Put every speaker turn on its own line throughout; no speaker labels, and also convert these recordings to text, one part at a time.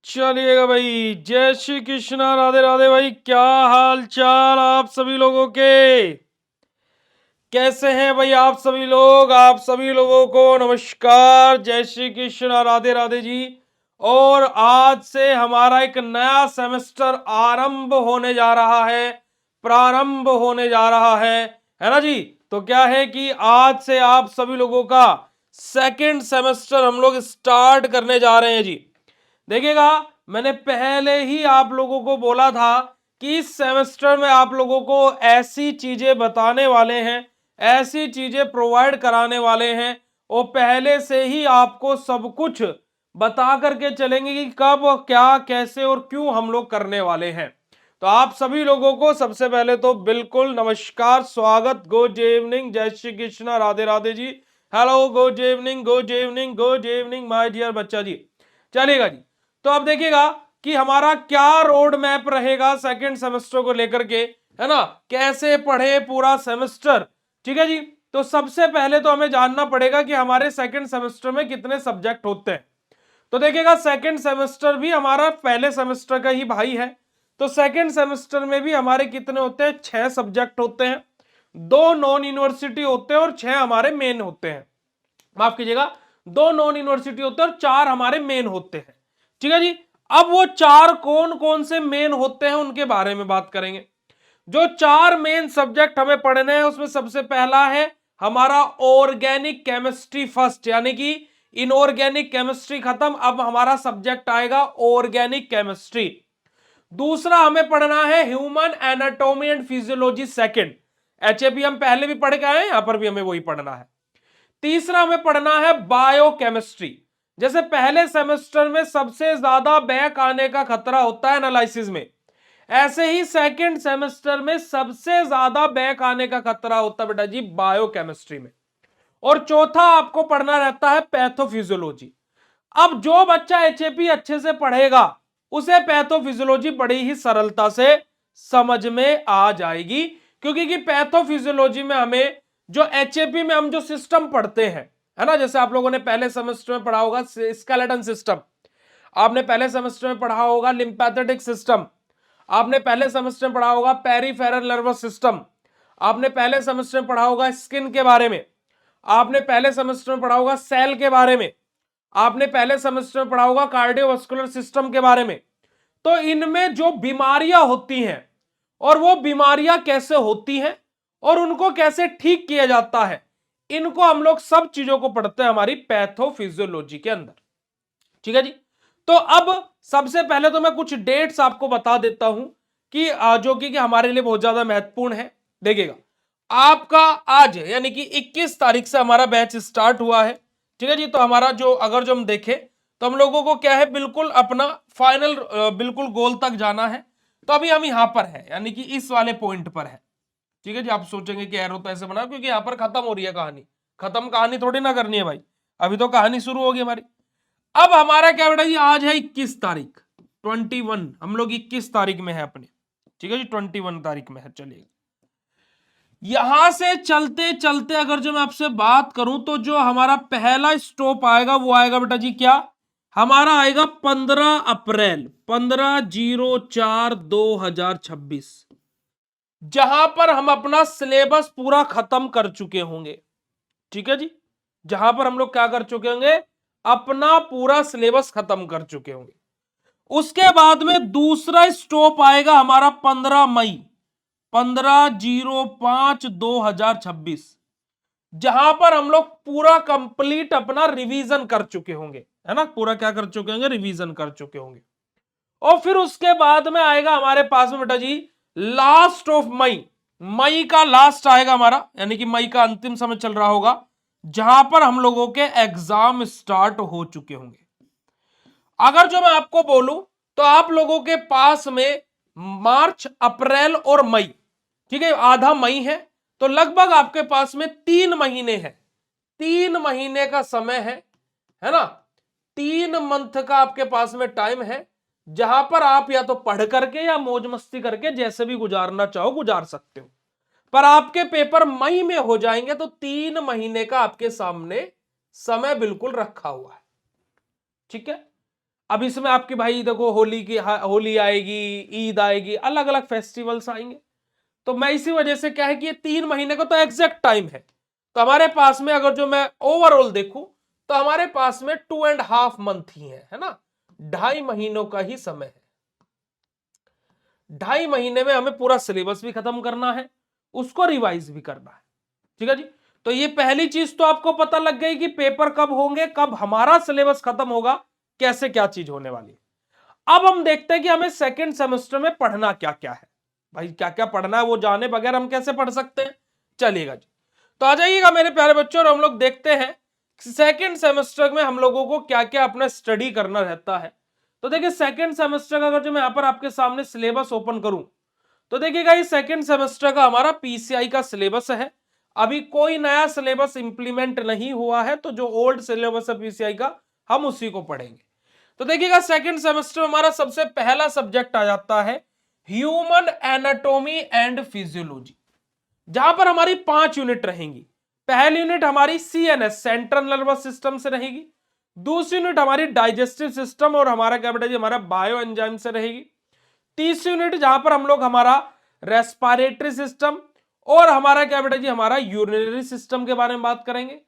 चलिएगा भाई। जय श्री कृष्णा, राधे राधे भाई। क्या हाल चाल आप सभी लोगों के? कैसे हैं भाई आप सभी लोग? आप सभी लोगों को नमस्कार, जय श्री कृष्णा, राधे राधे जी। और आज से हमारा एक नया सेमेस्टर आरंभ होने जा रहा है, प्रारंभ होने जा रहा है ना जी। तो क्या है कि आज से आप सभी लोगों का सेकंड सेमेस्टर हम लोग स्टार्ट करने जा रहे हैं जी। देखिएगा, मैंने पहले ही आप लोगों को बोला था कि इस सेमेस्टर में आप लोगों को ऐसी चीजें बताने वाले हैं, ऐसी चीजें प्रोवाइड कराने वाले हैं, वो पहले से ही आपको सब कुछ बता करके चलेंगे कि कब क्या कैसे और क्यों हम लोग करने वाले हैं। तो आप सभी लोगों को सबसे पहले तो बिल्कुल नमस्कार, स्वागत, गुड इवनिंग, जय Shri Krishna, Radhe Radhe ji. Hello, good evening, good evening, good evening my dear बच्चा जी। चलेगा जी। तो अब देखिएगा कि हमारा क्या रोड मैप रहेगा सेकंड सेमेस्टर को लेकर के, है ना। कैसे पढ़े पूरा सेमेस्टर, ठीक है जी। तो सबसे पहले तो हमें जानना पड़ेगा कि हमारे सेकंड सेमेस्टर में कितने सब्जेक्ट होते हैं। तो देखिएगा, सेकंड सेमेस्टर भी हमारा पहले सेमेस्टर का ही भाई है। तो सेकंड सेमेस्टर में भी हमारे कितने होते हैं? 6 सब्जेक्ट होते हैं। 2 नॉन यूनिवर्सिटी होते हैं और 6 हमारे मेन होते हैं। माफ कीजिएगा, 2 नॉन यूनिवर्सिटी होते हैं और 4 हमारे मेन होते हैं, ठीक है जी। अब वो 4 कौन कौन से मेन होते हैं उनके बारे में बात करेंगे। जो 4 मेन सब्जेक्ट हमें पढ़ने हैं उसमें सबसे पहला है हमारा ऑर्गेनिक केमिस्ट्री फर्स्ट, यानी कि इनऑर्गेनिक केमिस्ट्री खत्म, अब हमारा सब्जेक्ट आएगा ऑर्गेनिक केमिस्ट्री। दूसरा हमें पढ़ना है human anatomy and physiology second, HAP हम पहले भी पढ़ के आए हैं, यहां पर भी हमें वही पढ़ना है। तीसरा हमें पढ़ना है बायोकेमिस्ट्री। जैसे पहले सेमेस्टर में सबसे ज्यादा बैक आने का खतरा होता है एनालिसिस में, ऐसे ही सेकंड सेमेस्टर में सबसे ज्यादा बैक आने का खतरा होता है बेटा जी बायोकेमिस्ट्री में। और चौथा आपको पढ़ना रहता है पैथोफिजियोलॉजी। अब जो बच्चा एचएपी अच्छे से पढ़ेगा उसे पैथोफिजियोलॉजी बड़ी ही सरलता से समझ में आ जाएगी, क्योंकि कि पैथोफिजियोलॉजी में हमें जो एचएपी में हम जो सिस्टम पढ़ते हैं, है ना, जैसे आप लोगों ने पहले सेमेस्टर में पढ़ा होगा स्केलेटन सिस्टम, आपने पहले सेमेस्टर में पढ़ा होगा लिम्फेथेटिक सिस्टम, आपने पहले सेमेस्टर में पढ़ा होगा पेरिफेरल नर्वस सिस्टम, आपने पहले सेमेस्टर में पढ़ा होगा स्किन के बारे में, आपने पहले सेमेस्टर में पढ़ा होगा सेल के बारे में, आपने पहले सेमेस्टर में पढ़ा होगा कार्डियोवास्कुलर सिस्टम के बारे में। तो इनमें जो बीमारियां होती हैं और वो बीमारियां कैसे होती हैं और उनको कैसे ठीक किया जाता है, इनको हम लोग सब चीजों को पढ़ते हैं हमारी पैथोफिजियोलॉजी के अंदर, ठीक है जी। तो अब सबसे पहले तो मैं कुछ डेट्स आपको बता देता हूं कि जो कि हमारे लिए बहुत ज्यादा महत्वपूर्ण है। देखिएगा, आपका आज यानी कि 21 तारीख से हमारा बैच स्टार्ट हुआ है, ठीक है जी। तो हमारा जो अगर जो हम देखें तो हम लोगों को क्या है, बिल्कुल अपना फाइनल बिल्कुल गोल तक जाना है। तो अभी हम यहां पर है, यानी कि इस वाले पॉइंट पर है, ठीक है जी। आप सोचेंगे कि एरो तो ऐसे बना क्योंकि यहां पर खत्म हो रही है कहानी, खत्म कहानी थोड़ी ना करनी है भाई, अभी तो कहानी शुरू होगी हमारी। अब हमारा क्या बेटा जी, आज है 21 तारीख, 21, हम लोग 21 तारीख में है अपने, ठीक है जी, 21 तारीख में है। चलिए, यहां से चलते चलते अगर जो मैं आपसे बात करूं तो जो हमारा पहला स्टॉप आएगा वो आएगा बेटा जी क्या, हमारा आएगा 15 अप्रैल, 15/04/2026, जहां पर हम अपना सिलेबस पूरा खत्म कर चुके होंगे, ठीक है जी। जहां पर हम लोग क्या कर चुके होंगे, अपना पूरा सिलेबस खत्म कर चुके होंगे। उसके बाद में दूसरा स्टॉप आएगा हमारा 15 मई, 15/05/2026, जहां पर हम लोग पूरा कंप्लीट अपना रिवीजन कर चुके होंगे, है ना, पूरा क्या कर चुके होंगे, रिवीजन कर चुके होंगे। और फिर उसके बाद में आएगा हमारे पास में बेटा जी लास्ट ऑफ मई, मई का लास्ट आएगा हमारा, यानी कि मई का अंतिम समय चल रहा होगा, जहां पर हम लोगों के एग्जाम स्टार्ट हो चुके होंगे। अगर जो मैं आपको बोलूं तो आप लोगों के पास में मार्च, अप्रैल और मई, ठीक है, आधा मई है, तो लगभग आपके पास में 3 महीने हैं, 3 महीने का समय है ना, 3 मंथ का आपके पास में टाइम है, जहां पर आप या तो पढ़ करके या मौज मस्ती करके जैसे भी गुजारना चाहो गुजार सकते हो, पर आपके पेपर मई में हो जाएंगे, तो 3 महीने का आपके सामने समय बिल्कुल रखा हुआ है, ठीक है। अब इसमें आपकी भाई देखो होली आएगी, ईद आएगी, अलग अलग फेस्टिवल्स आएंगे। तो मैं इसी वजह से क्या है कि ये 3 महीने का तो एग्जैक्ट टाइम है। तो हमारे पास में अगर जो मैं ओवरऑल देखूं तो हमारे पास में 2.5 मंथ ही है ना, 2.5 महीनों का ही समय है। 2.5 महीने में हमें पूरा सिलेबस भी खत्म करना है, उसको रिवाइज भी करना है। ठीक है जी। तो ये पहली चीज तो आपको पता लग गई कि पेपर कब होंगे, कब हमारा सिलेबस खत्म होगा, कैसे क्या चीज होने वाली है। अब हम देखते हैं कि हमें सेकंड सेमेस्टर में पढ़ना क्या क्या है। भाई क्या क्या पढ़ना है वो जाने बगैर हम कैसे पढ़ सकते हैं। चलिएगा जी, तो आ जाइएगा मेरे प्यारे बच्चों और हम लोग देखते हैं सेकंड सेमेस्टर में हम लोगों को क्या क्या अपना स्टडी करना रहता है। तो देखिए सेकंड सेमेस्टर का अगर जो मैं यहां पर आपके सामने सिलेबस ओपन करूं तो देखिएगा ये सेकंड सेमेस्टर का हमारा पीसीआई का सिलेबस है। अभी कोई नया सिलेबस इंप्लीमेंट नहीं हुआ है, तो जो ओल्ड सिलेबस है पीसीआई का हम उसी को पढ़ेंगे। तो देखिएगा सेकंड सेमेस्टर में हमारा सबसे पहला सब्जेक्ट आ जाता है ह्यूमन एनाटॉमी एंड फिजियोलॉजी, जहां पर हमारी 5 यूनिट रहेंगी। पहली यूनिट हमारी सीएनएस सेंट्रल नर्वस सिस्टम से रहेगी, दूसरी यूनिट हमारी डाइजेस्टिव सिस्टम और हमारा क्या बेटा जी हमारा बायो एंजाइम से रहेगी, तीसरी यूनिट जहां पर हम लोग हमारा रेस्पिरेटरी सिस्टम और हमारा क्या बेटा जी हमारा यूरिनरी सिस्टम के बारे में बात करेंगे,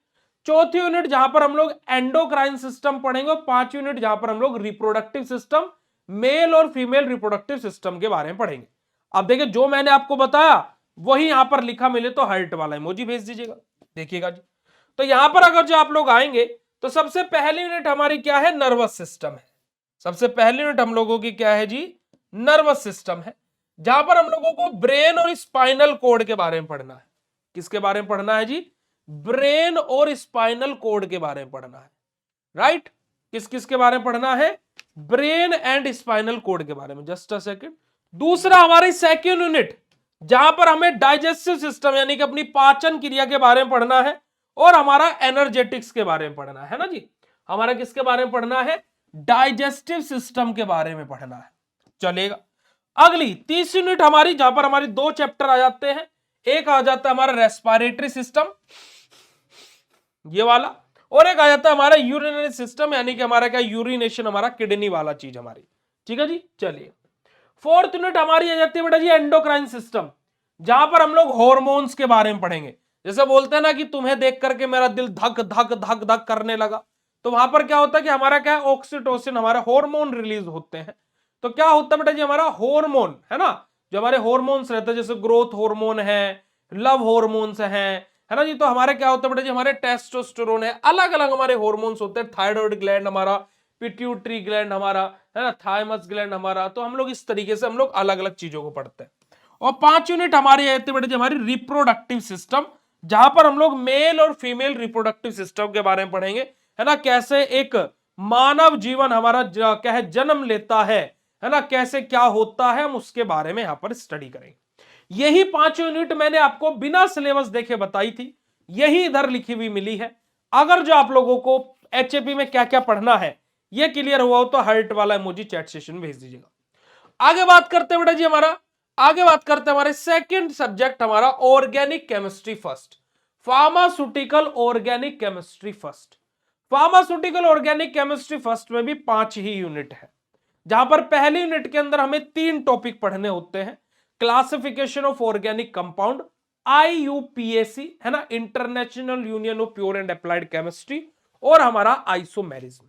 चौथी यूनिट जहां पर हम लोग एंडोक्राइन सिस्टम पढ़ेंगे और 5वीं यूनिट जहां पर हम लोग रिप्रोडक्टिव सिस्टम मेल और फीमेल रिप्रोडक्टिव सिस्टम के बारे में पढ़ेंगे। अब देखिए जो मैंने आपको बताया वही यहां पर लिखा मिले तो हार्ट वाला इमोजी भेज दीजिएगा। देखिएगा जी, तो यहां पर अगर जो आप लोग आएंगे तो सबसे पहली यूनिट हमारी क्या है, नर्वस सिस्टम है। सबसे पहली यूनिट हम लोगों की क्या है जी, नर्वस सिस्टम है, जहां पर हम लोगों को ब्रेन और स्पाइनल कोड के बारे में पढ़ना है। किसके बारे में पढ़ना है जी, ब्रेन और स्पाइनल कोड के बारे में पढ़ना है। राइट, किस किस के बारे में पढ़ना है, ब्रेन एंड स्पाइनल कोड के बारे में। Just a second. दूसरा हमारी सेकंड यूनिट जहां पर हमें डाइजेस्टिव सिस्टम यानी कि अपनी पाचन क्रिया के बारे में पढ़ना है और हमारा एनर्जेटिक्स के बारे में पढ़ना है ना जी। हमारा किसके बारे में पढ़ना है, डाइजेस्टिव सिस्टम के बारे में पढ़ना है। चलेगा, अगली तीसरी यूनिट हमारी जहां पर हमारी 2 चैप्टर आ जाते हैं। एक आ जाता है हमारा रेस्पिरेटरी सिस्टम ये वाला, और एक आ जाता है हमारा यूरिनरी सिस्टम यानी कि हमारा क्या यूरिनेशन, हमारा किडनी वाला चीज हमारी। ठीक है जी। चलिए, फोर्थ यूनिट हमारी आ जाती है बेटा जी एंडोक्राइन सिस्टम, जहां पर हम लोग हॉर्मोन्स के बारे में पढ़ेंगे। जैसे बोलते हैं ना कि तुम्हें देख करके मेरा दिल धक धक धक धक करने लगा, तो वहां पर क्या होता है कि हमारा क्या है, ऑक्सीटोसिन हमारा हॉर्मोन रिलीज होते हैं। तो क्या होता है बेटा जी, हमारा हॉर्मोन है ना, जो हमारे हॉर्मोन्स रहते हैं जैसे ग्रोथ हार्मोन है, लव हॉर्मोन्स है ना जी। तो हमारे क्या होता है बेटा जी, हमारे टेस्टोस्टेरोन है, अलग अलग हमारे हॉर्मोन्स होते हैं। थायराइड ग्लैंड हमारा, पिट्यूटरी ग्लैंड हमारा है ना, थाइमस ग्लैंड हमारा। तो हम लोग इस तरीके से हम लोग अलग अलग चीजों को पढ़ते हैं। और 5 यूनिट हमारी आती है बेटा जी हमारी रिप्रोडक्टिव सिस्टम, जहां पर हम लोग मेल और फीमेल रिप्रोडक्टिव सिस्टम के बारे में पढ़ेंगे, है ना। कैसे एक मानव जीवन हमारा क्या है, जन्म लेता है ना, कैसे क्या होता है, हम उसके बारे में यहां पर स्टडी करेंगे। यही 5 यूनिट मैंने आपको बिना सिलेबस देखे बताई थी, यही इधर लिखी हुई मिली है। अगर जो आप लोगों को एचएपी में क्या क्या पढ़ना है ये क्लियर हुआ हो तो हार्ट वाला इमोजी चैट सेशन भेज दीजिएगा। आगे बात करते हैं बेटा जी आगे बात करते हैं हमारे सेकंड सब्जेक्ट हमारा organic chemistry first, pharmaceutical organic chemistry first. Pharmaceutical organic chemistry first में भी 5 ही यूनिट है, जहां पर पहली यूनिट के अंदर हमें 3 टॉपिक पढ़ने होते हैं। Classification of organic compound IUPAC है ना, international union of pure and applied chemistry, और हमारा आइसोमेरिज्म।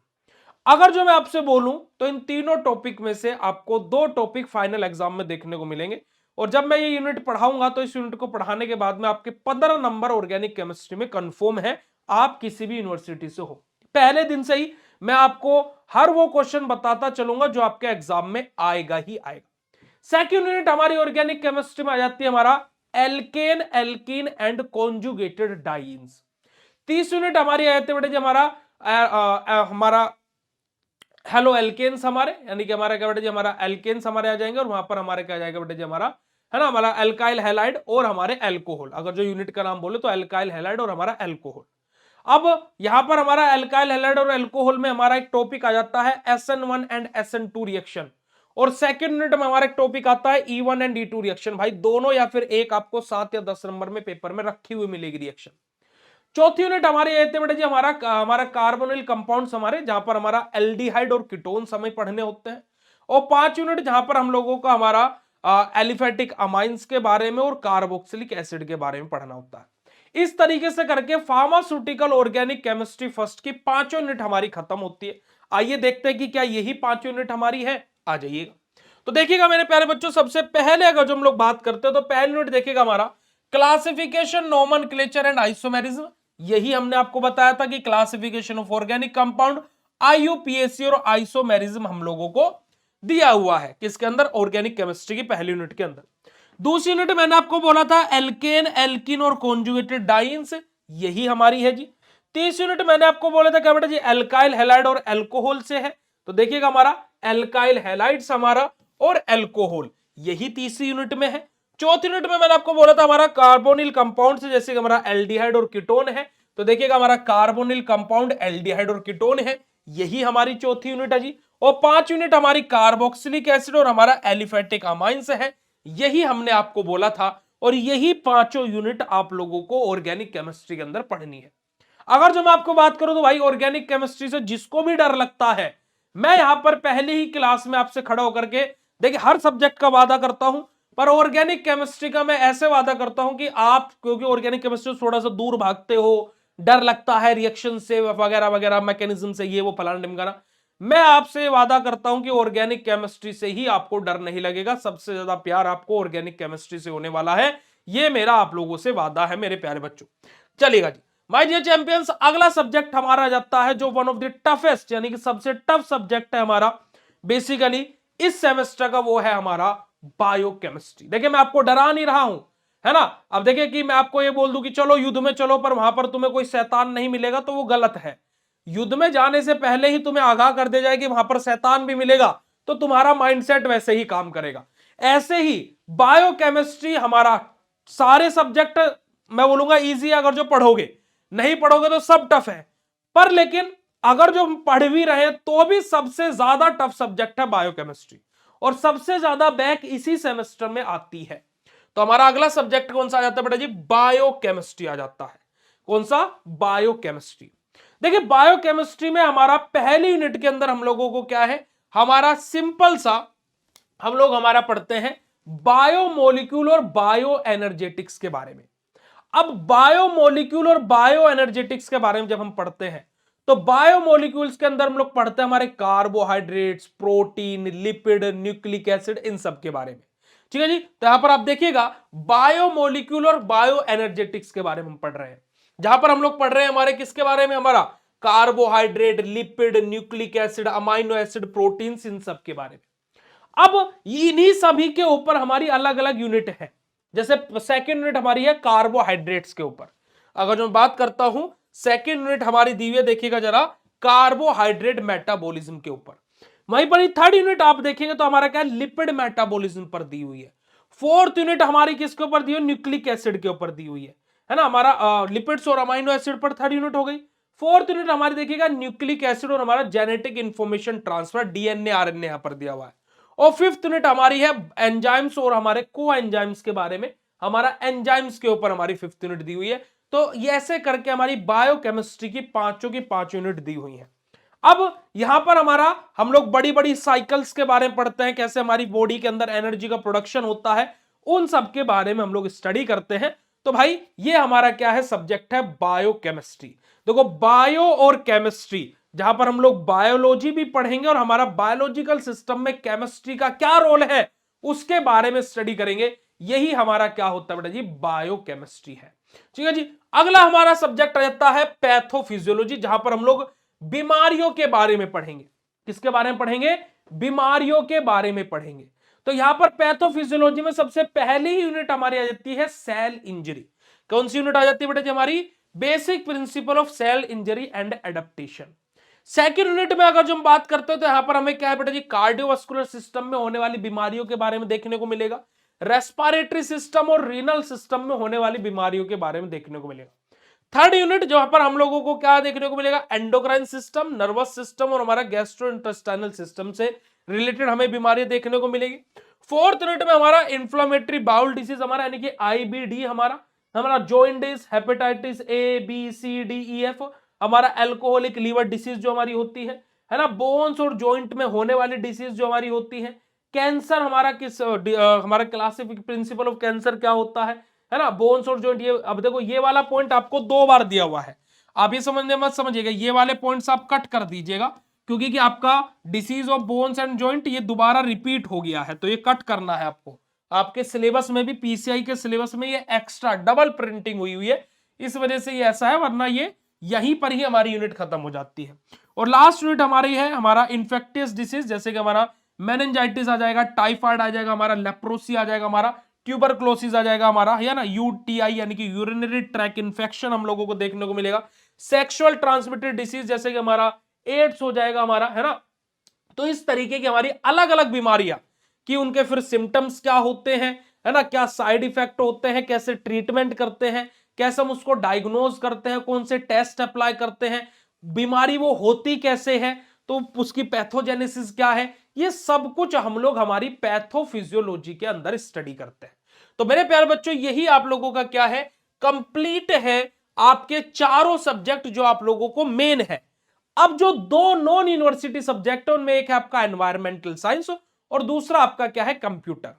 अगर जो मैं आपसे बोलूं तो इन तीनों टॉपिक में से आपको 2 टॉपिक फाइनल एग्जाम में देखने को मिलेंगे। और जब मैं ये यूनिट पढ़ाऊंगा तो इस यूनिट को पढ़ाने के बाद में आपके 15 नंबर ऑर्गेनिक केमिस्ट्री में कंफर्म है, आप किसी भी यूनिवर्सिटी से हो। पहले दिन से ही मैं आपको हर वो क्वेश्चन बताता चलूंगा जो आपके एग्जाम में आएगा ही आएगा। सेकंड यूनिट हमारी ऑर्गेनिक केमिस्ट्री में आ जाती है हमारा alkane, alkene and conjugated dienes. तीसरी यूनिट हमारी आ जाती है बेटा जी हमारा हेलो एल्केन्स हमारे, यानी कि हमारा क्या बेटा जी हमारा एल्केन्स हमारे आ जाएंगे, और वहां पर हमारे क्या जाएगा बेटा जी हमारा है ना, हमारा एल्काइल हैलाइड और हमारे एल्कोहल। अगर जो यूनिट का नाम बोले तो एल्काइल हैलाइड और हमारा एल्कोहल। अब यहां पर हमारा एल्काइल हैलाइड और एल्कोहल में हमारा एक टॉपिक आ जाता है SN1 एंड SN2 रिएक्शन, और सेकंड यूनिट में हमारा एक टॉपिक आता है E1 एंड E2 रिएक्शन। भाई दोनों या फिर एक आपको 7 या 10 नंबर में पेपर में रखी हुई मिलेगी रिएक्शन। चौथी यूनिट हमारी ये थी बेटा जी हमारा कार्बोनिल कंपाउंड्स हमारे, जहां पर हमारा एल्डिहाइड और कीटोन्स हमें पढ़ने होते हैं। और 5 यूनिट जहां पर हम लोगों का हमारा एलिफेटिक अमाइंस के बारे में और कार्बोक्सिलिक एसिड के बारे में पढ़ना होता है। इस तरीके से करके फार्मास्यूटिकल ऑर्गेनिक केमिस्ट्री फर्स्ट की 5 यूनिट हमारी खत्म होती है। आइए देखते हैं कि क्या यही 5 यूनिट हमारी है। आ जाइएगा। तो देखिएगा मेरे प्यारे बच्चों, सबसे पहले अगर जो हम लोग बात करते हैं तो पहली यूनिट देखिएगा हमारा क्लासिफिकेशन, नोमेनक्लेचर एंड आइसोमेरिज्म। यही हमने आपको बताया था कि classification of organic compound, IUPAC और आइसोमेरिज्म हम लोगों को दिया हुआ है किसके अंदर, ऑर्गेनिक केमिस्ट्री की पहली यूनिट के अंदर। दूसरी यूनिट मैंने आपको बोला था एल्केन, एल्किन और कॉन्जुगेटेड डाइंस, यही हमारी है जी। तीसरी यूनिट मैंने आपको बोला था क्या बेटा जी, एल्काइल हैलाइड और एल्कोहल से है। तो देखिएगा हमारा एल्काइल हैलाइड्स हमारा और एल्कोहल, यही तीसरी यूनिट में है। चौथी यूनिट में मैंने आपको बोला था हमारा कार्बोनिल कंपाउंड से, जैसे हमारा एल्डिहाइड और कीटोन है। तो देखिएगा हमारा कार्बोनिल कंपाउंड, एल्डिहाइड और कीटोन है, यही हमारी चौथी यूनिट है जी। और 5 यूनिट हमारी कार्बोक्सिलिक एसिड और हमारा एलिफेटिक अमाइंस है, यही हमने आपको बोला था। और यही पांचों यूनिट आप लोगों को ऑर्गेनिक केमिस्ट्री के अंदर पढ़नी है। अगर जो मैं आपको बात करूं तो भाई ऑर्गेनिक केमिस्ट्री से जिसको भी डर लगता है, मैं यहां पर पहले ही क्लास में आपसे खड़ा होकर के, देखिए हर सब्जेक्ट का वादा करता हूं, पर ऑर्गेनिक केमिस्ट्री का मैं ऐसे वादा करता हूं कि आप, क्योंकि ऑर्गेनिक केमिस्ट्री से थोड़ा सा दूर भागते हो, डर लगता है रिएक्शन से वगैरह वगैरह, मैकेनिज्म से, ये वो फलाना ढिमकाना, मैं आपसे वादा करता हूं कि ऑर्गेनिक केमिस्ट्री से ही आपको डर नहीं लगेगा। सबसे ज्यादा प्यार आपको ऑर्गेनिक केमिस्ट्री से होने वाला है, ये मेरा आप लोगों से वादा है मेरे प्यारे बच्चों। चलिएगा जी माय डियर चैंपियंस, अगला सब्जेक्ट हमारा आ जाता है जो वन ऑफ द टफेस्ट, यानी कि सबसे टफ सब्जेक्ट है हमारा बेसिकली इस सेमेस्टर का, वो है हमारा बायोकेमिस्ट्री। देखिए मैं आपको डरा नहीं रहा हूं, है ना। अब देखिए कि मैं आपको ये बोल दूं कि चलो युद्ध में चलो, पर वहां पर तुम्हें कोई शैतान नहीं मिलेगा, तो वो गलत है। युद्ध में जाने से पहले ही तुम्हें आगाह कर दिया जाए कि वहां पर शैतान भी मिलेगा, तो तुम्हारा माइंडसेट वैसे ही काम करेगा। ऐसे ही बायोकेमिस्ट्री हमारा, सारे सब्जेक्ट मैं बोलूंगा इजी है अगर जो पढ़ोगे, नहीं पढ़ोगे तो सब टफ है। पर लेकिन अगर जो हम पढ़ भी रहे तो भी सबसे ज्यादा टफ सब्जेक्ट है बायोकेमिस्ट्री, और सबसे ज्यादा बैक इसी सेमेस्टर में आती है। तो हमारा अगला सब्जेक्ट कौन सा आ जाता है बेटा जी, बायोकेमिस्ट्री आ जाता है। कौन सा, बायोकेमिस्ट्री। देखिए बायोकेमिस्ट्री में हमारा पहली यूनिट के अंदर हम लोगों को क्या है, हमारा सिंपल सा हम लोग हमारा पढ़ते हैं बायोमोलिक्यूल और बायो एनर्जेटिक्स के बारे में। अब बायोमोलिक्यूल और बायो एनर्जेटिक्स के बारे में जब हम पढ़ते हैं, तो बायोमोलिक्यूल्स के अंदर हम लोग पढ़ते हैं हमारे carbohydrates, protein, lipid, nucleic acid, इन सब के बारे में। ठीक है जी। तो यहां पर आप देखिएगा बायोमोलिक्यूल और बायो एनर्जेटिक्स के बारे में हम पढ़ रहे हैं, जहां पर हम लोग पढ़ रहे हैं हमारे किसके बारे में, हमारा carbohydrate, lipid, nucleic acid, amino acid, proteins, इन सब के बारे में। अब इन्हीं सभी के ऊपर हमारी अलग अलग यूनिट है। जैसे सेकेंड यूनिट हमारी है कार्बोहाइड्रेट्स के ऊपर। अगर जो मैं बात करता हूं, सेकेंड यूनिट हमारी दी हुई है, देखिएगा जरा, कार्बोहाइड्रेट मेटाबॉलिज्म के ऊपर। वहीं पर थर्ड यूनिट आप देखेंगे तो हमारा क्या है, लिपिड मेटाबॉलिज्म पर दी हुई है। फोर्थ यूनिट हमारी किसके ऊपर दी हुई, न्यूक्लिक एसिड के ऊपर दी हुई है ना। हमारा लिपिड्स और अमाइनो एसिड पर थर्ड यूनिट हो गई। फोर्थ यूनिट हमारी देखिएगा न्यूक्लिक एसिड और हमारा genetic information transfer, DNA RNA यहां पर दिया हुआ है। और फिफ्थ यूनिट हमारी है एंजाइम्स और हमारे को एंजाइम्स के बारे में, हमारा एंजाइम्स के ऊपर हमारी फिफ्थ यूनिट दी हुई है। तो ये ऐसे करके हमारी बायोकेमिस्ट्री की पांच यूनिट दी हुई है। अब यहां पर हमारा हम लोग बड़ी बड़ी साइकिल्स के बारे में पढ़ते हैं, कैसे हमारी बॉडी के अंदर एनर्जी का प्रोडक्शन होता है, उन सब के बारे में हम लोग स्टडी करते हैं। तो भाई ये हमारा क्या है, सब्जेक्ट है बायोकेमिस्ट्री। देखो बायो और केमिस्ट्री, जहां पर हम लोग बायोलॉजी भी पढ़ेंगे और हमारा बायोलॉजिकल सिस्टम में केमिस्ट्री का क्या रोल है उसके बारे में स्टडी करेंगे। यही हमारा क्या होता है बेटा जी, बायोकेमिस्ट्री है। ठीक है जी। अगला हमारा सब्जेक्ट रहता है पैथोफिजियोलॉजी, जहां पर हम लोग बीमारियों के बारे में पढ़ेंगे। किसके बारे में पढ़ेंगे, बीमारियों के बारे में पढ़ेंगे। तो यहां पर पैथोफिजियोलॉजी में सबसे पहली यूनिट हमारी आ जाती है सेल इंजरी। कौन सी यूनिट आ जाती है बेटा जी हमारी, basic principle of cell injury and adaptation. Second unit में अगर जो हम बात करते हैं तो यहां पर हमें क्या है बेटा जी, कार्डियोवास्कुलर सिस्टम में होने वाली बीमारियों के बारे में देखने को मिलेगा। रेस्पिरेटरी सिस्टम और रीनल सिस्टम में होने वाली बीमारियों के बारे में देखने को मिलेगा। थर्ड यूनिट जहां पर हम लोगों को क्या देखने को मिलेगा, एंडोक्राइन सिस्टम, नर्वस सिस्टम और हमारा गैस्ट्रोइंटेस्टाइनल सिस्टम से रिलेटेड हमें बीमारियां देखने को मिलेगी। फोर्थ यूनिट में हमारा इंफ्लेमेटरी बाउल डिसीज हमारा, यानी कि आईबीडी हमारा, हमारा jaundice, hepatitis A B C D E F, हमारा अल्कोहलिक लीवर डिसीज जो हमारी होती है ना, बोन्स और जॉइंट में होने वाली डिसीज जो हमारी होती है, कैंसर हमारा किस हमारा क्लासिफिक प्रिंसिपल ऑफ कैंसर क्या होता है ना, बोन्स और जॉइंट। ये अब देखो ये वाला पॉइंट आपको 2 बार दिया हुआ है, आप ये समझने मत समझिएगा, ये वाले पॉइंट्स आप कट कर दीजिएगा, क्योंकि कि आपका disease of bones and joint ये दोबारा रिपीट हो गया है, तो ये कट करना है आपको। आपके सिलेबस में भी, पीसीआई के सिलेबस में ये एक्स्ट्रा डबल प्रिंटिंग हुई है, इस वजह से ये ऐसा है, वरना ये यहीं पर ही हमारी यूनिट खत्म हो जाती है। और लास्ट यूनिट हमारी है हमारा इन्फेक्टियस डिसीज, जैसे कि हमारा मेनिंजाइटिस आ जाएगा, टाइफाइड आ जाएगा, हमारा लेप्रोसी आ जाएगा, हमारा ट्यूबरक्लोसिस आ जाएगा, हमारा है ना यूटीआई यानी कि यूरिनरी ट्रैक इन्फेक्शन हम लोगों को देखने को मिलेगा, सेक्सुअल ट्रांसमिटेड डिसीज जैसे कि हमारा एड्स हो जाएगा हमारा, है ना। तो इस तरीके की हमारी अलग अलग बीमारियां कि उनके फिर सिम्टम्स क्या होते हैं, है ना, क्या साइड इफेक्ट होते हैं, कैसे ट्रीटमेंट करते हैं, कैसे हम उसको डायग्नोज करते हैं, कौन से टेस्ट अप्लाई करते हैं, बीमारी वो होती कैसे है, तो उसकी पैथोजेनेसिस क्या है, ये सब कुछ हम लोग हमारी पैथोफिजियोलॉजी के अंदर स्टडी करते हैं। तो मेरे प्यारे बच्चों यही आप लोगों का क्या है, कंप्लीट है आपके चारों सब्जेक्ट जो आप लोगों को मेन है। अब जो 2 नॉन यूनिवर्सिटी सब्जेक्ट है उनमें एक है आपका एनवायरमेंटल साइंस और दूसरा आपका क्या है कंप्यूटर।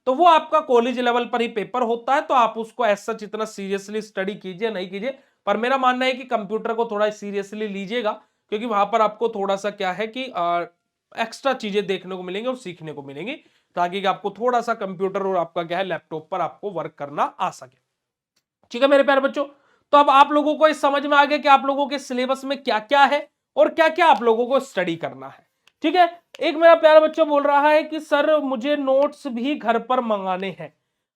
तो वो आपका कॉलेज लेवल पर ही पेपर होता है, तो आप उसको ऐसा इतना सीरियसली स्टडी कीजिए नहीं कीजिए, पर मेरा मानना है कि कंप्यूटर को थोड़ा सीरियसली लीजिएगा, क्योंकि वहां पर आपको थोड़ा सा क्या है कि एक्स्ट्रा चीजें देखने को मिलेंगी और सीखने को मिलेंगी, ताकि आपको थोड़ा सा कंप्यूटर और आपका क्या है लैपटॉप पर आपको वर्क करना आ सके। ठीक है मेरे प्यारे बच्चों, तो अब आप लोगों को इस समझ में आ गया कि आप लोगों के सिलेबस में क्या क्या है और क्या क्या आप लोगों को स्टडी करना है। ठीक है, एक मेरा प्यारा बच्चा बोल रहा है कि सर मुझे नोट्स भी घर पर मंगाने हैं।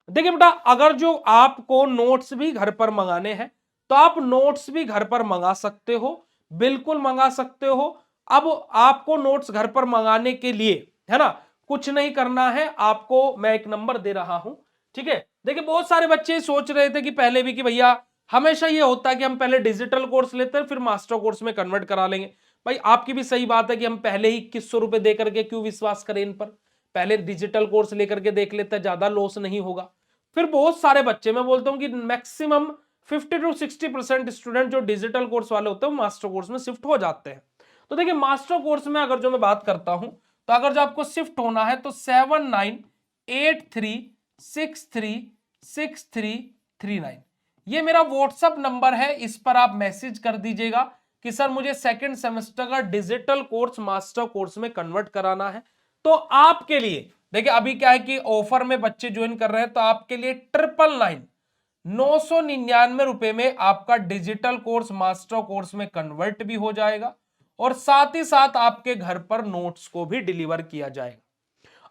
देखिए बेटा, अगर जो आपको नोट्स भी घर पर मंगाने हैं तो आप नोट्स भी घर पर मंगा सकते हो, बिल्कुल मंगा सकते हो। अब आपको नोट्स घर पर मंगाने के लिए, है ना, कुछ नहीं करना है, आपको मैं एक नंबर दे रहा हूं। ठीक है, देखिए बहुत सारे बच्चे सोच रहे थे कि पहले भी कि भैया हमेशा ये होता है कि हम पहले डिजिटल कोर्स लेते हैं फिर मास्टर कोर्स में कन्वर्ट करा लेंगे। भाई आपकी भी सही बात है कि हम पहले ही 2100 रुपए दे करके क्यों विश्वास करें इन पर, पहले डिजिटल कोर्स लेकर के देख लेते हैं, ज्यादा लॉस नहीं होगा। फिर बहुत सारे बच्चे, मैं बोलता हूं कि मैक्सिमम 50 to 60% स्टूडेंट जो डिजिटल कोर्स वाले होते हैं वो मास्टर कोर्स में शिफ्ट हो जाते हैं। तो देखिए मास्टर कोर्स में अगर जो मैं बात करता हूं, तो अगर जो आपको शिफ्ट होना है तो 7983636339 ये मेरा व्हाट्सअप नंबर है, इस पर आप मैसेज कर दीजिएगा कि सर मुझे सेकंड सेमेस्टर का डिजिटल कोर्स मास्टर कोर्स में कन्वर्ट कराना है। तो आपके लिए देखिए अभी क्या है कि ऑफर में बच्चे ज्वाइन कर रहे हैं, तो आपके लिए 999 रुपए में आपका डिजिटल कोर्स मास्टर कोर्स में कन्वर्ट भी हो जाएगा और साथ ही साथ आपके घर पर नोट्स को भी डिलीवर किया जाएगा।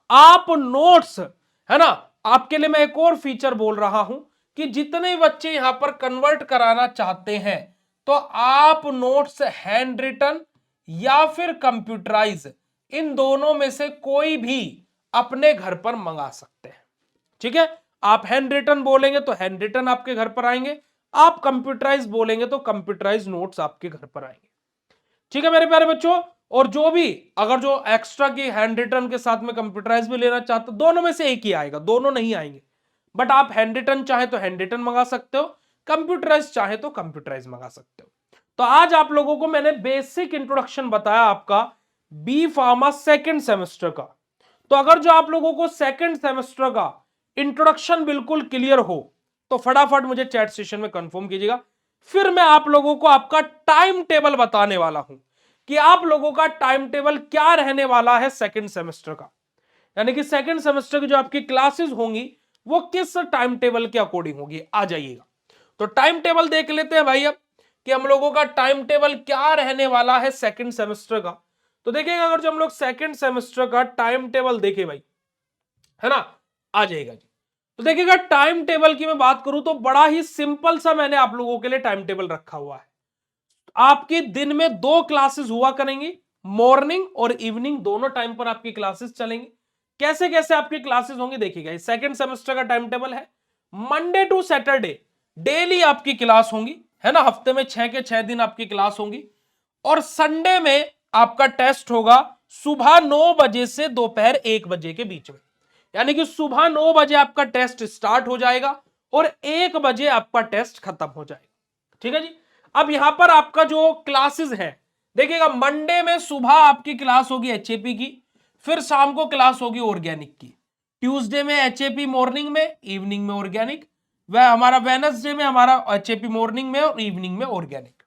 आप नोट्स, है ना, आपके लिए मैं एक और फीचर बोल रहा हूं कि जितने बच्चे यहां पर कन्वर्ट कराना चाहते हैं तो आप नोट्स हैंड रिटन या फिर कंप्यूटराइज, इन दोनों में से कोई भी अपने घर पर मंगा सकते हैं। ठीक है, आप हैंड रिटन बोलेंगे तो हैंड रिटन आपके घर पर आएंगे, आप कंप्यूटराइज बोलेंगे तो कंप्यूटराइज नोट्स आपके घर पर आएंगे। ठीक है मेरे प्यारे बच्चों, और जो भी अगर जो एक्स्ट्रा की हैंड रिटन के साथ में कंप्यूटराइज भी लेना चाहते, दोनों में से एक ही आएगा, दोनों नहीं आएंगे, बट आप हैंड रिटन चाहे तो हैंड रिटन मंगा सकते हो, कंप्यूटराइज चाहे तो कंप्यूटराइज मंगा सकते हो। तो आज आप लोगों को मैंने बेसिक इंट्रोडक्शन बताया आपका बी फार्मा सेकेंड सेमेस्टर का। तो अगर जो आप लोगों को सेकेंड सेमेस्टर का इंट्रोडक्शन बिल्कुल क्लियर हो तो फटाफट मुझे चैट सेशन में कंफर्म कीजिएगा। फिर मैं आप लोगों को आपका टाइम टेबल बताने वाला हूं कि आप लोगों का टाइम टेबल क्या रहने वाला है सेकेंड सेमेस्टर का, यानी कि सेकेंड सेमेस्टर की जो आपकी क्लासेस होंगी वो किस टाइम टेबल के अकॉर्डिंग होगी, आ जाइएगा। तो टाइम टेबल देख लेते हैं भाई अब कि हम लोगों का टाइम टेबल क्या रहने वाला है सेकेंड सेमेस्टर का। तो देखिएगा अगर जो हम लोग सेकेंड सेमेस्टर का टाइम टेबल देखें भाई, है ना, आ जाएगा जी। तो देखिएगा टाइम टेबल की मैं बात करूं तो बड़ा ही सिंपल सा मैंने आप लोगों के लिए टाइम टेबल रखा हुआ है। आपकी दिन में 2 क्लासेस हुआ करेंगी, मॉर्निंग और इवनिंग दोनों टाइम पर आपकी क्लासेस चलेंगी। कैसे कैसे आपकी क्लासेस होंगी देखिएगा, सेकंड सेमेस्टर का टाइम टेबल है, मंडे टू सैटरडे डेली आपकी क्लास होंगी, है ना, हफ्ते में 6 के 6 दिन आपकी क्लास होंगी, और संडे में आपका टेस्ट होगा सुबह 9 बजे से दोपहर 1 बजे के बीच में, यानी कि सुबह 9 बजे आपका टेस्ट स्टार्ट हो जाएगा और 1 बजे आपका टेस्ट खत्म हो जाएगा। ठीक है जी। अब यहां पर आपका जो क्लासेस है देखिएगा, मंडे में सुबह आपकी क्लास होगी एचएपी की, फिर शाम को क्लास होगी ऑर्गेनिक की। ट्यूसडे में एचएपी मॉर्निंग में, इवनिंग में ऑर्गेनिक। वह हमारा वेडनेसडे में हमारा एचएपी मॉर्निंग में और इवनिंग में ऑर्गेनिक।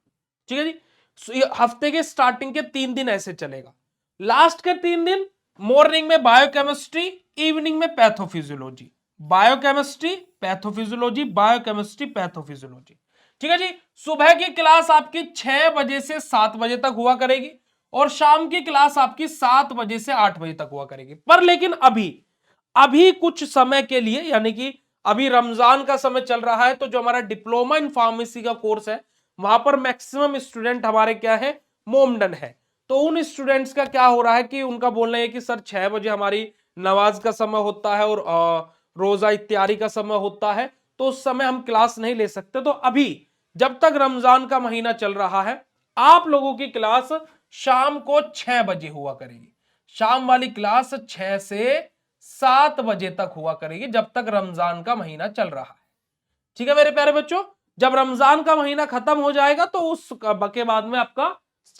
ठीक है जी। हफ्ते के स्टार्टिंग के 3 दिन ऐसे चलेगा। लास्ट के 3 दिन मॉर्निंग में बायोकेमिस्ट्री, इवनिंग में pathophysiology. Biochemistry, pathophysiology, biochemistry, pathophysiology. ठीक है जी। सुबह की क्लास आपकी 6 बजे से 7 बजे तक हुआ करेगी और शाम की क्लास आपकी 7 बजे से 8 बजे तक हुआ करेगी। पर लेकिन अभी कुछ समय के लिए, यानी कि अभी रमजान का समय चल रहा है, तो जो हमारा डिप्लोमा इन फार्मेसी का कोर्स है वहां पर मैक्सिमम स्टूडेंट हमारे क्या है, मोमडन है। तो उन स्टूडेंट्स का क्या हो रहा है कि उनका बोलना है कि सर 6 बजे हमारी नमाज का समय होता है और रोजा इत्यादि का समय होता है, तो उस समय हम क्लास नहीं ले सकते। तो अभी जब तक रमजान का महीना चल रहा है आप लोगों की क्लास शाम को 6 बजे हुआ करेगी। शाम वाली क्लास 6 से 7 बजे तक हुआ करेगी जब तक रमजान का महीना चल रहा है। ठीक है मेरे प्यारे बच्चों। जब रमजान का महीना खत्म हो जाएगा तो उस के बाद में आपका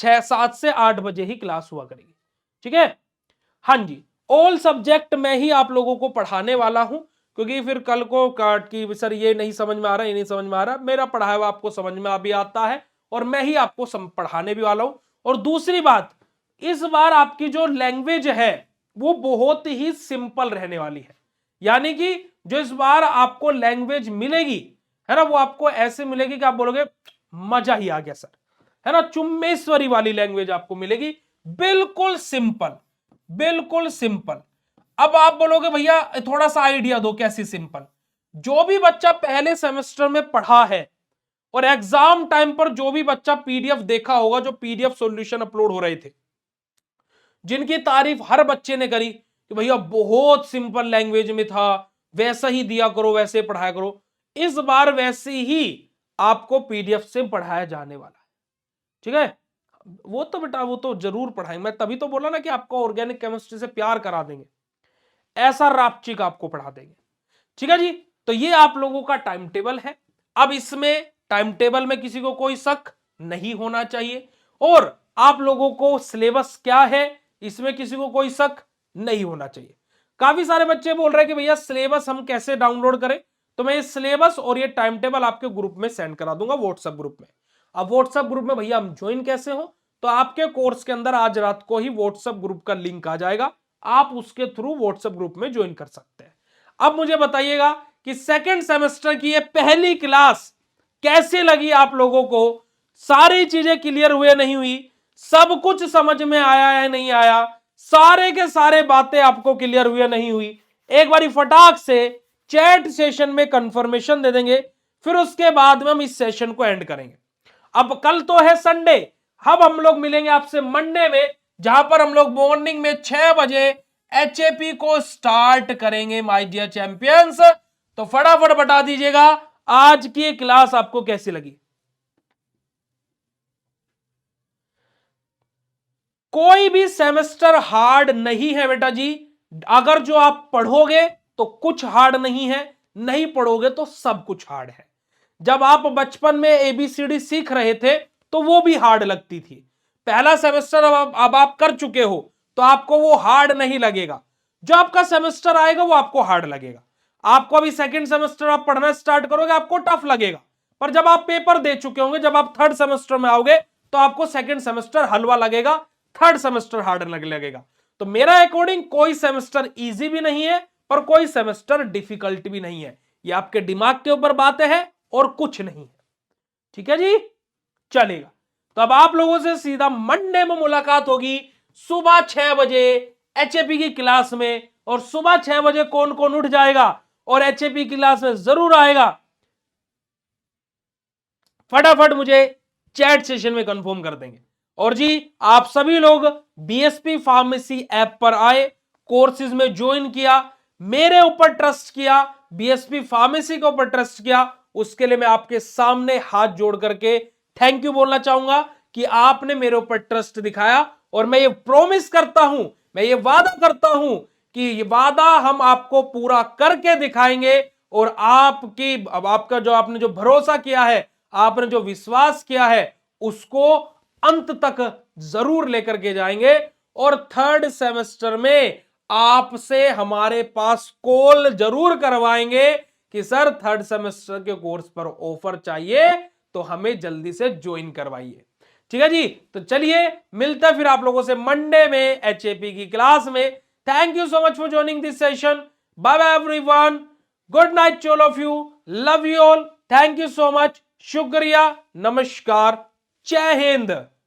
7 से 8 बजे ही क्लास हुआ करेगी। ठीक है। हाँ जी। ऑल सब्जेक्ट में ही आप लोगों को पढ़ाने वाला हूं, क्योंकि फिर कल को काट की सर ये नहीं समझ में आ रहा, ये नहीं समझ में आ रहा, मेरा पढ़ाया हुआ आपको समझ में भी आता है और मैं ही आपको पढ़ाने भी वाला हूं। और दूसरी बात, इस बार आपकी जो लैंग्वेज है वो बहुत ही सिंपल रहने वाली है। यानी कि जो इस बार आपको लैंग्वेज मिलेगी है ना, वो आपको ऐसे मिलेगी कि आप बोलोगे मजा ही आ गया सर, है ना। चुम्बेश्वरी वाली लैंग्वेज आपको मिलेगी, बिल्कुल सिंपल, बिल्कुल सिंपल। अब आप बोलोगे भैया थोड़ा सा आइडिया दो कैसी सिंपल। जो भी बच्चा पहले सेमेस्टर में पढ़ा है और एग्जाम टाइम पर जो भी बच्चा पीडीएफ देखा होगा, जो पीडीएफ सॉल्यूशन अपलोड हो रहे थे, जिनकी तारीफ हर बच्चे ने करी कि भैया बहुत सिंपल लैंग्वेज में था, वैसा ही दिया करो, वैसे पढ़ाया करो, इस बार वैसे ही आपको पीडीएफ से पढ़ाया जाने वाला है। ठीक है। वो तो बेटा वो तो जरूर पढ़ाएंगे, मैं तभी तो बोला ना कि आपको ऑर्गेनिक केमिस्ट्री से प्यार करा देंगे, ऐसा रापचिक आपको पढ़ा देंगे। ठीक है जी। तो ये आप लोगों का टाइम टेबल है। अब इसमें टाइम टेबल में किसी को कोई शक नहीं होना चाहिए, और आप लोगों को सिलेबस क्या है इसमें किसी को कोई शक नहीं होना चाहिए। काफी सारे बच्चे बोल रहे हैं कि भैया सिलेबस हम कैसे डाउनलोड करें, तो मैं ये सिलेबस और ये टाइम टेबल आपके ग्रुप में सेंड करा दूंगा, व्हाट्सएप ग्रुप में। अब व्हाट्सएप ग्रुप में भैया हम ज्वाइन कैसे हो, तो आपके कोर्स के अंदर आज रात को ही व्हाट्सएप ग्रुप का लिंक आ जाएगा, आप उसके थ्रू व्हाट्सएप ग्रुप में ज्वाइन कर सकते हैं। अब मुझे बताइएगा कि सेकंड सेमेस्टर की ये पहली क्लास कैसे लगी आप लोगों को, सारी चीजें क्लियर हुए नहीं हुई, सब कुछ समझ में आया है नहीं आया, सारे के सारे बातें आपको क्लियर हुई नहीं हुई, एक बारी फटाक से चैट सेशन में कंफर्मेशन दे देंगे, फिर उसके बाद में हम इस सेशन को एंड करेंगे। अब कल तो है संडे, अब हम लोग मिलेंगे आपसे मंडे में, जहां पर हम लोग मॉर्निंग में 6 बजे एचएपी को स्टार्ट करेंगे माय डियर चैंपियंस। तो फटाफट बता दीजिएगा आज की क्लास आपको कैसी लगी। कोई भी सेमेस्टर हार्ड नहीं है बेटा जी, अगर जो आप पढ़ोगे तो कुछ हार्ड नहीं है, नहीं पढ़ोगे तो सब कुछ हार्ड है। जब आप बचपन में एबीसीडी सीख रहे थे तो वो भी हार्ड लगती थी, पहला सेमेस्टर अब आप कर चुके हो तो आपको वो हार्ड नहीं लगेगा। जो आपका सेमेस्टर आएगा वो आपको हार्ड लगेगा। आपको अभी सेकंड सेमेस्टर आप पढ़ना स्टार्ट करोगे आपको टफ लगेगा, पर जब आप पेपर दे चुके होंगे, जब आप थर्ड सेमेस्टर में आओगे तो आपको सेकंड सेमेस्टर हलवा लगेगा, थर्ड सेमेस्टर हार्ड लगेगा। तो मेरा अकॉर्डिंग कोई सेमेस्टर इजी भी नहीं है और कोई सेमेस्टर डिफिकल्ट भी नहीं है, ये आपके दिमाग के ऊपर बातें हैं और कुछ नहीं है। ठीक है जी, चलेगा। तो अब आप लोगों से सीधा मंडे में मुलाकात होगी सुबह 6 बजे एचएपी की क्लास में, और सुबह 6 बजे कौन कौन उठ जाएगा और एचएपी क्लास में जरूर आएगा, फटाफट मुझे चैट सेशन में कंफर्म कर देंगे। और जी आप सभी लोग बीएसपी फार्मेसी ऐप पर आए, कोर्सेज में ज्वाइन किया, मेरे ऊपर ट्रस्ट किया, बीएसपी फार्मेसी के ऊपर ट्रस्ट किया, उसके लिए मैं आपके सामने हाथ जोड़ करके थैंक यू बोलना चाहूंगा कि आपने मेरे ऊपर ट्रस्ट दिखाया। और मैं ये प्रॉमिस करता हूं, मैं ये वादा करता हूं कि ये वादा हम आपको पूरा करके दिखाएंगे और आपकी अब आपका जो आपने जो भरोसा किया है, आपने जो विश्वास किया है, उसको अंत तक जरूर लेकर के जाएंगे। और थर्ड सेमेस्टर में आपसे हमारे पास कॉल जरूर करवाएंगे कि सर थर्ड सेमेस्टर के कोर्स पर ऑफर चाहिए, तो हमें जल्दी से ज्वाइन करवाइए। ठीक है जी, तो चलिए मिलता है फिर आप लोगों से मंडे में एचएपी की क्लास में। Thank you so much for joining this session. Bye bye everyone, good night to all of you, love you all, thank you so much, शुक्रिया, नमस्कार, जय हिंद।